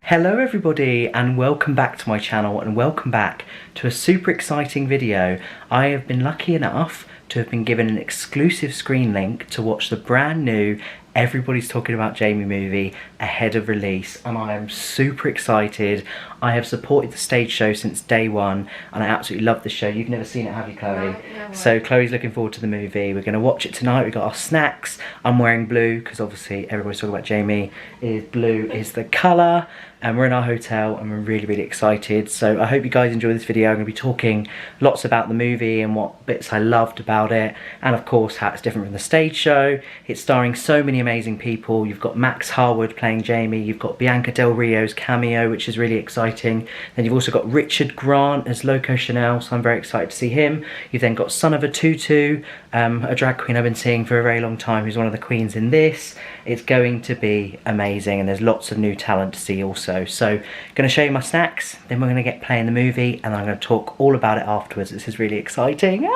Hello everybody and welcome back to my channel and welcome back to a super exciting video. I have been lucky enough to have been given an exclusive screen link to watch the brand new Everybody's Talking About Jamie movie ahead of release, and I am super excited. I have supported the stage show since day one and I absolutely love the show. You've never seen it, have you, Chloe? No. So Chloe's looking forward to the movie. We're going to watch it tonight. We've got our snacks. I'm wearing blue because obviously Everybody's Talking About Jamie is blue is the colour, and we're in our hotel and we're really excited. So I hope you guys enjoy this video. I'm going to be talking lots about the movie and what bits I loved about it, and of course how it's different from the stage show. It's starring so many amazing people. You've got Max Harwood playing Jamie, you've got Bianca Del Rio's cameo, which is really exciting. Then you've also got Richard Grant as Loco Chanel, so I'm very excited to see him. You've then got Son of a Tutu, a drag queen I've been seeing for a very long time, who's one of the queens in this. It's going to be amazing and there's lots of new talent to see also. So going to show you my snacks, then we're going to get playing the movie and I'm going to talk all about it afterwards. This is really exciting.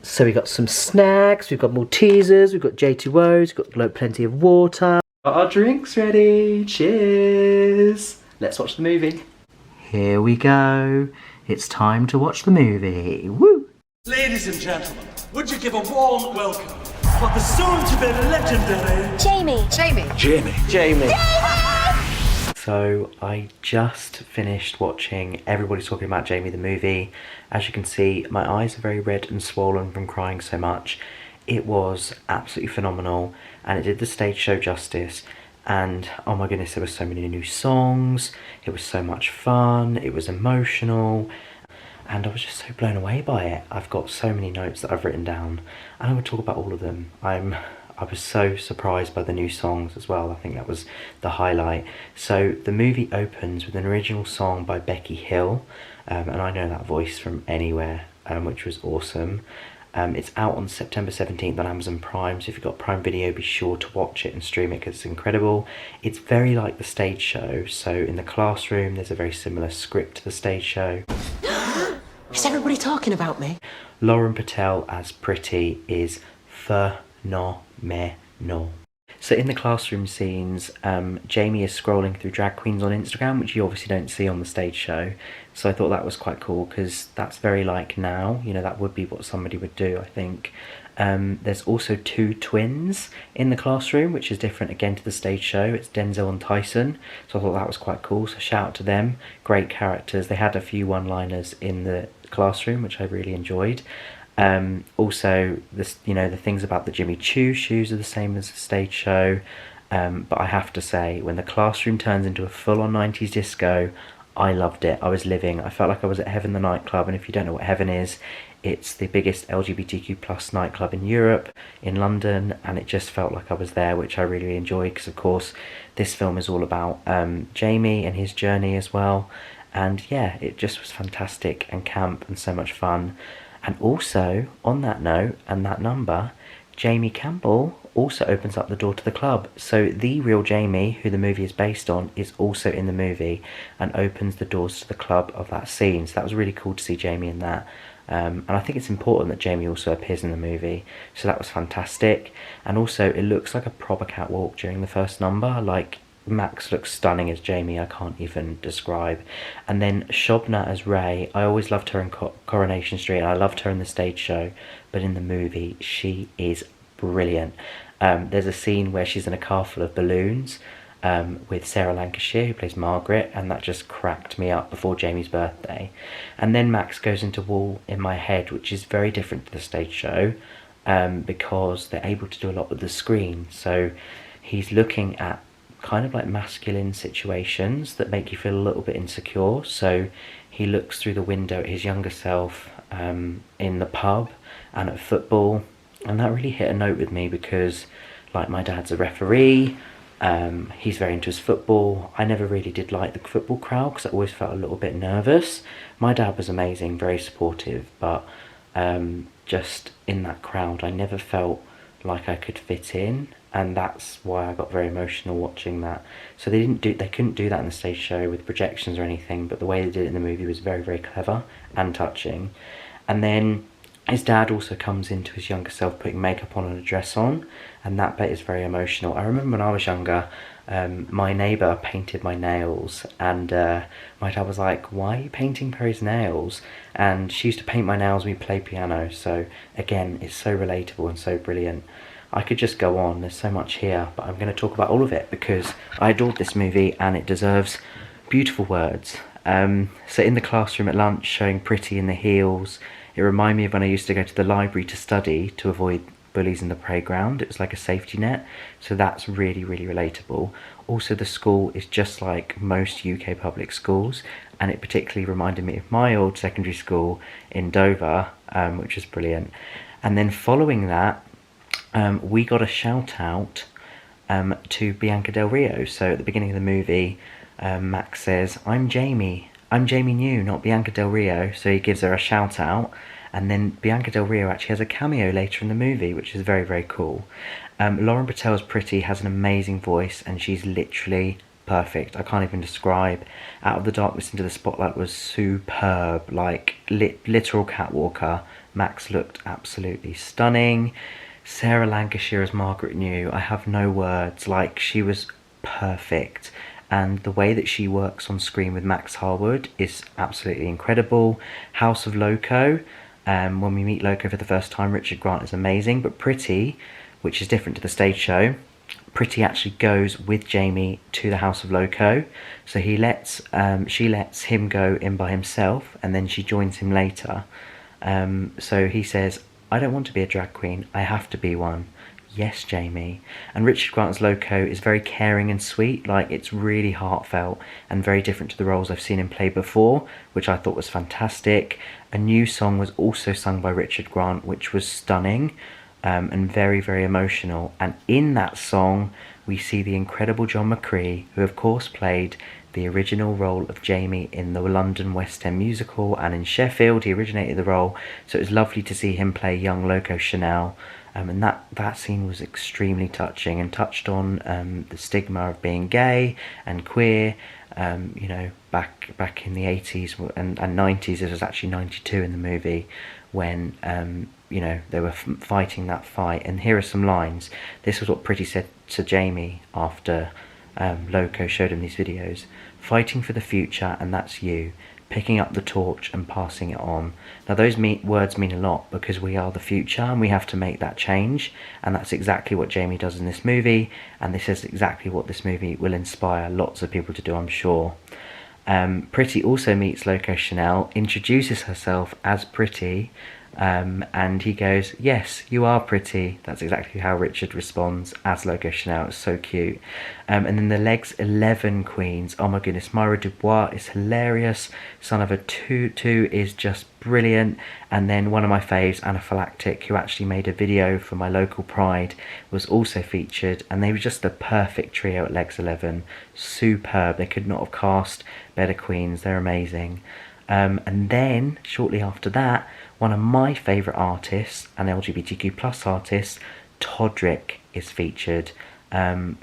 So we've got some snacks, we've got Maltesers, we've got J2Os, we've got plenty of water. Got our drinks ready, cheers! Let's watch the movie. Here we go, it's time to watch the movie, woo! Ladies and gentlemen, would you give a warm welcome for the soon-to-be legendary... Jamie. So I just finished watching Everybody's Talking About Jamie the movie. As you can see, my eyes are very red and swollen from crying so much. It was absolutely phenomenal and it did the stage show justice. And oh my goodness, there were so many new songs. It was so much fun. It was emotional. And I was just so blown away by it. I've got so many notes that I've written down and I'm going to talk about all of them. I was so surprised by the new songs as well. I think that was the highlight. So the movie opens with an original song by Becky Hill, and I know that voice from anywhere, which was awesome. It's out on September 17th on Amazon Prime, so if you've got Prime Video, be sure to watch it and stream it because it's incredible. It's very like the stage show, so in the classroom there's a very similar script to the stage show. Is everybody talking about me? Lauren Patel as Pretty is phenomenal. So in the classroom scenes, Jamie is scrolling through drag queens on Instagram, which you obviously don't see on the stage show. So I thought that was quite cool because that's very like now, you know, that would be what somebody would do, I think. There's also two twins in the classroom, which is different again to the stage show. It's Denzel and Tyson, so I thought that was quite cool, so shout out to them. Great characters. They had a few one-liners in the classroom, which I really enjoyed. Also, this, you know, the things about the Jimmy Choo shoes are the same as the stage show, but I have to say, when the classroom turns into a full-on 90s disco, I loved it. I was living. I felt like I was at Heaven the nightclub, and if you don't know what Heaven is, it's the biggest LGBTQ plus nightclub in Europe, in London, and it just felt like I was there, which I really enjoyed because of course this film is all about Jamie and his journey as well, and yeah, it just was fantastic and camp and so much fun. And also, on that note and that number, Jamie Campbell also opens up the door to the club. So the real Jamie, who the movie is based on, is also in the movie and opens the doors to the club of that scene. So that was really cool to see Jamie in that. And I think it's important that Jamie also appears in the movie. So that was fantastic. And also, it looks like a proper catwalk during the first number. Like, Max looks stunning as Jamie, I can't even describe. And then Shobna as Ray, I always loved her in Coronation Street and I loved her in the stage show, but in the movie she is brilliant. There's a scene where she's in a car full of balloons with Sarah Lancashire, who plays Margaret, and that just cracked me up before Jamie's birthday. And then Max goes into Wall in My Head, which is very different to the stage show because they're able to do a lot with the screen. So he's looking at kind of like masculine situations that make you feel a little bit insecure. So he looks through the window at his younger self in the pub and at football, and that really hit a note with me because, like, my dad's a referee, he's very into his football. I never really did like the football crowd because I always felt a little bit nervous. My dad was amazing, very supportive, but just in that crowd I never felt like I could fit in, and that's why I got very emotional watching that. So they couldn't do that in the stage show with projections or anything, but the way they did it in the movie was very clever and touching. And then his dad also comes into his younger self putting makeup on and a dress on, and that bit is very emotional. I remember when I was younger, My neighbour painted my nails, and my dad was like, why are you painting Perry's nails? And she used to paint my nails when we played piano, so again, it's so relatable and so brilliant. I could just go on, there's so much here, but I'm going to talk about all of it because I adored this movie and it deserves beautiful words. So in the classroom at lunch, showing Pretty in the heels, it reminded me of when I used to go to the library to study to avoid bullies in the playground. It was like a safety net, so that's really, really relatable. Also, the school is just like most UK public schools, and it particularly reminded me of my old secondary school in Dover, which was brilliant. And then following that, we got a shout out to Bianca Del Rio. So at the beginning of the movie, Max says, I'm Jamie New, not Bianca Del Rio. So he gives her a shout out, and then Bianca Del Rio actually has a cameo later in the movie, which is very, very cool. Lauren Batel's Pretty has an amazing voice, and she's literally perfect. I can't even describe. Out of the Darkness into the Spotlight was superb, like literal catwalker. Max looked absolutely stunning. Sarah Lancashire as Margaret New, I have no words, like she was perfect. And the way that she works on screen with Max Harwood is absolutely incredible. House of Loco, when we meet Loco for the first time, Richard Grant is amazing, but Pretty, which is different to the stage show, Pretty actually goes with Jamie to the House of Loco. So she lets him go in by himself, and then she joins him later. So he says, I don't want to be a drag queen, I have to be one. Yes, Jamie. And Richard Grant's Loco is very caring and sweet, like it's really heartfelt and very different to the roles I've seen him play before, which I thought was fantastic. A new song was also sung by Richard Grant, which was stunning and very, very emotional. And in that song, we see the incredible John Mccree, who of course played the original role of Jamie in the London West End musical, and in Sheffield he originated the role, so it was lovely to see him play young Loco Chanel. And that scene was extremely touching and touched on the stigma of being gay and queer, you know, back in the 80s and 90s. It was actually 92 in the movie when you know, they were fighting that fight. And here are some lines. This was what Pretty said to Jamie after Loco showed him these videos. Fighting for the future, and that's you. Picking up the torch and passing it on. Now those words mean a lot because we are the future and we have to make that change, and that's exactly what Jamie does in this movie, and this is exactly what this movie will inspire lots of people to do, I'm sure. Pretty also meets Loco Chanel, introduces herself as Pretty, and he goes, yes, you are pretty. That's exactly how Richard responds as Loco Chanel. It's so cute. And then the Legs 11 queens, oh my goodness, Myra Dubois is hilarious, Son of a Tutu is just brilliant, and then one of my faves, Anaphylactic, who actually made a video for my local Pride, was also featured, and they were just the perfect trio at Legs 11. Superb. They could not have cast better queens. They're amazing. And then shortly after that, one of my favourite artists, an LGBTQ+ artist, Todrick, is featured.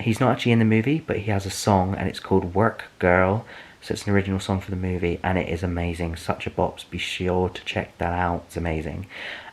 He's not actually in the movie, but he has a song and it's called Work Girl. So it's an original song for the movie and it is amazing. Such a bop. Be sure to check that out. It's amazing.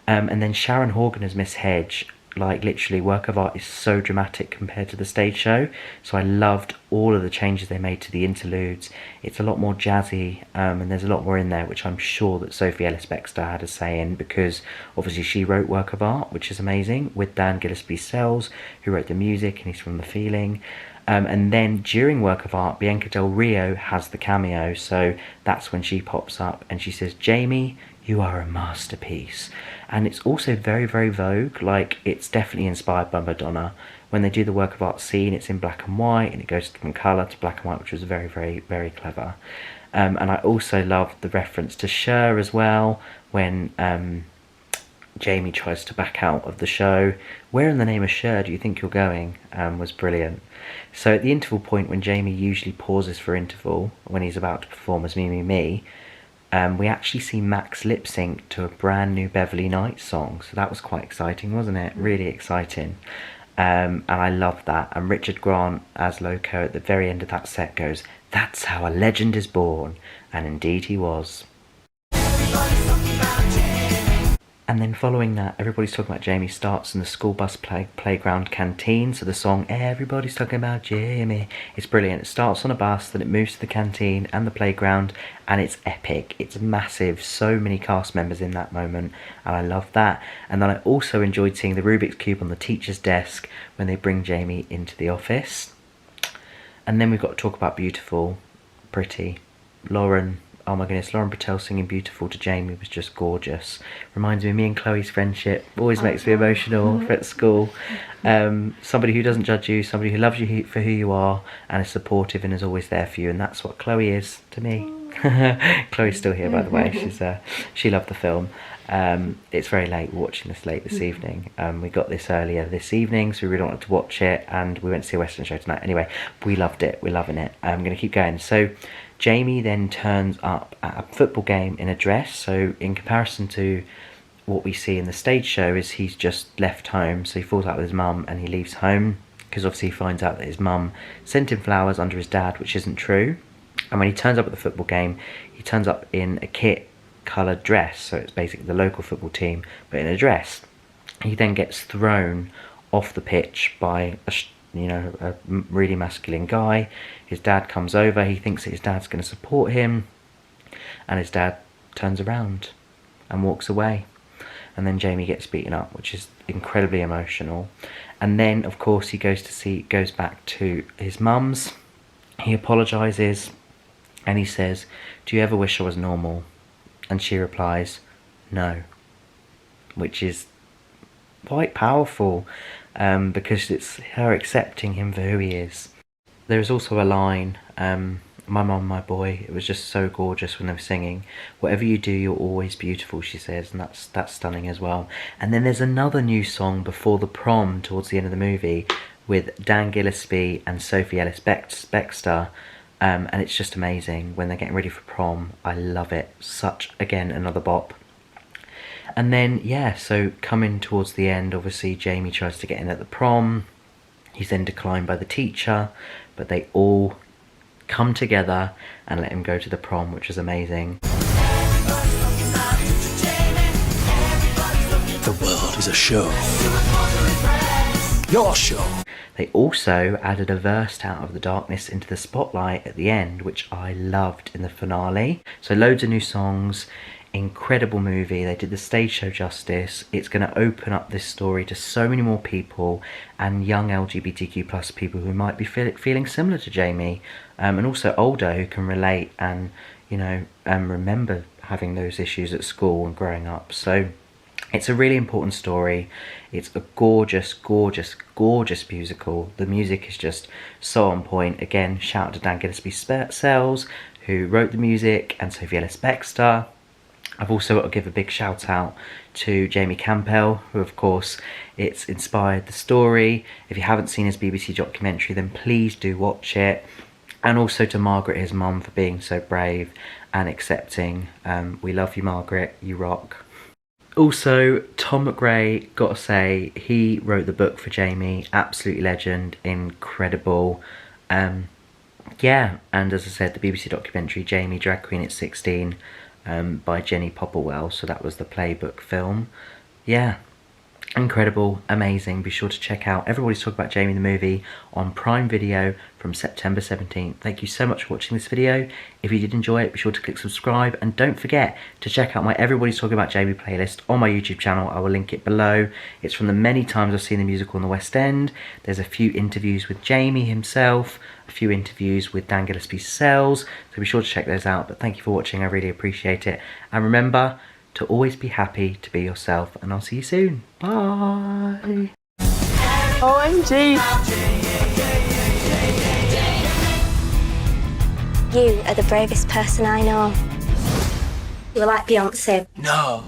And then Sharon Horgan as Miss Hedge. Like literally, work of art is so dramatic compared to the stage show, so I loved all of the changes they made to the interludes. It's a lot more jazzy, and there's a lot more in there, which I'm sure that Sophie Ellis-Bextor had a say in, because obviously she wrote work of art, which is amazing, with Dan Gillespie-Sells, who wrote the music, and he's from The Feeling. And then during work of art, Bianca Del Rio has the cameo, so that's when she pops up and she says, Jamie, you are a masterpiece. And it's also very, very Vogue, like it's definitely inspired by Madonna. When they do the work of art scene, it's in black and white and it goes from colour to black and white, which was very, very, very clever. And I also loved the reference to Cher as well, when Jamie tries to back out of the show. Where in the name of Cher do you think you're going? Was brilliant. So at the interval point, when Jamie usually pauses for interval, when he's about to perform as Me, Me, Me, we actually see Max lip sync to a brand new Beverly Knights song. So that was quite exciting, wasn't it? Really exciting. And I loved that. And Richard Grant as Loco at the very end of that set goes, that's how a legend is born. And indeed he was. And then following that, Everybody's Talking About Jamie starts in the school bus playground canteen. So the song Everybody's Talking About Jamie, it's brilliant. It starts on a bus, then it moves to the canteen and the playground, and it's epic. It's massive. So many cast members in that moment, and I love that. And then I also enjoyed seeing the Rubik's Cube on the teacher's desk when they bring Jamie into the office. And then we've got to talk about Beautiful, Pretty, Lauren. Oh my goodness, Lauren Batell singing Beautiful to Jamie was just gorgeous. Reminds me of me and Chloe's friendship. Always makes me emotional at school. Somebody who doesn't judge you, somebody who loves you for who you are and is supportive and is always there for you. And that's what Chloe is to me. Chloe's still here, by the way. She loved the film. It's very late. We're watching this late this evening. We got this earlier this evening, so we really wanted to watch it, and we went to see a Western show tonight. Anyway, we loved it. We're loving it. I'm going to keep going. So Jamie then turns up at a football game in a dress. So in comparison to what we see in the stage show, is he's just left home. So he falls out with his mum and he leaves home, because obviously he finds out that his mum sent him flowers under his dad, which isn't true. And when he turns up at the football game, he turns up in a kit coloured dress, so it's basically the local football team but in a dress. He then gets thrown off the pitch by a really masculine guy. His dad comes over, he thinks that his dad's going to support him, and his dad turns around and walks away, and then Jamie gets beaten up, which is incredibly emotional. And then of course he goes back to his mum's. He apologises and he says, "Do you ever wish I was normal?" And she replies, "No," which is quite powerful, because it's her accepting him for who he is. There is also a line, "My mum, my boy," it was just so gorgeous when they were singing. "Whatever you do, you're always beautiful," she says, and that's stunning as well. And then there's another new song before the prom towards the end of the movie with Dan Gillespie and Sophie Ellis-Bextor. And it's just amazing when they're getting ready for prom. I love it. Such, again, another bop. And then, yeah, so coming towards the end, obviously Jamie tries to get in at the prom. He's then declined by the teacher, but they all come together and let him go to the prom, which is amazing. The world is a show. Your show. They also added a verse Out of the Darkness into the spotlight at the end, which I loved in the finale. So loads of new songs, incredible movie. They did the stage show justice. It's going to open up this story to so many more people, and young LGBTQ plus people who might be feeling similar to Jamie, and also older, who can relate and remember having those issues at school and growing up. So it's a really important story. It's a gorgeous, gorgeous, gorgeous musical. The music is just so on point. Again, shout out to Dan Gillespie-Sells, who wrote the music, and Sophie Ellis-Bextor. I've also got to give a big shout out to Jamie Campbell, who of course, it's inspired the story. If you haven't seen his BBC documentary, then please do watch it. And also to Margaret, his mum, for being so brave and accepting. We love you, Margaret. You rock. Also, Tom Mccree, gotta say, he wrote the book for Jamie. Absolutely legend, incredible. Yeah, and as I said, the BBC documentary Jamie, Drag Queen at 16, by Jenny Popplewell. So that was the playbook film. Yeah, incredible, amazing. Be sure to check out Everybody's Talking About Jamie the movie on Prime Video from September 17th. Thank you so much for watching this video. If you did enjoy it, be sure to click subscribe, and don't forget to check out my Everybody's Talking About Jamie playlist on my YouTube channel. I will link it below. It's from the many times I've seen the musical in the West End. There's a few interviews with Jamie himself, a few interviews with Dan Gillespie-Sells, so be sure to check those out. But thank you for watching, I really appreciate it. And remember to always be happy to be yourself, and I'll see you soon. Bye. OMG. You are the bravest person I know. You're like Beyonce. No.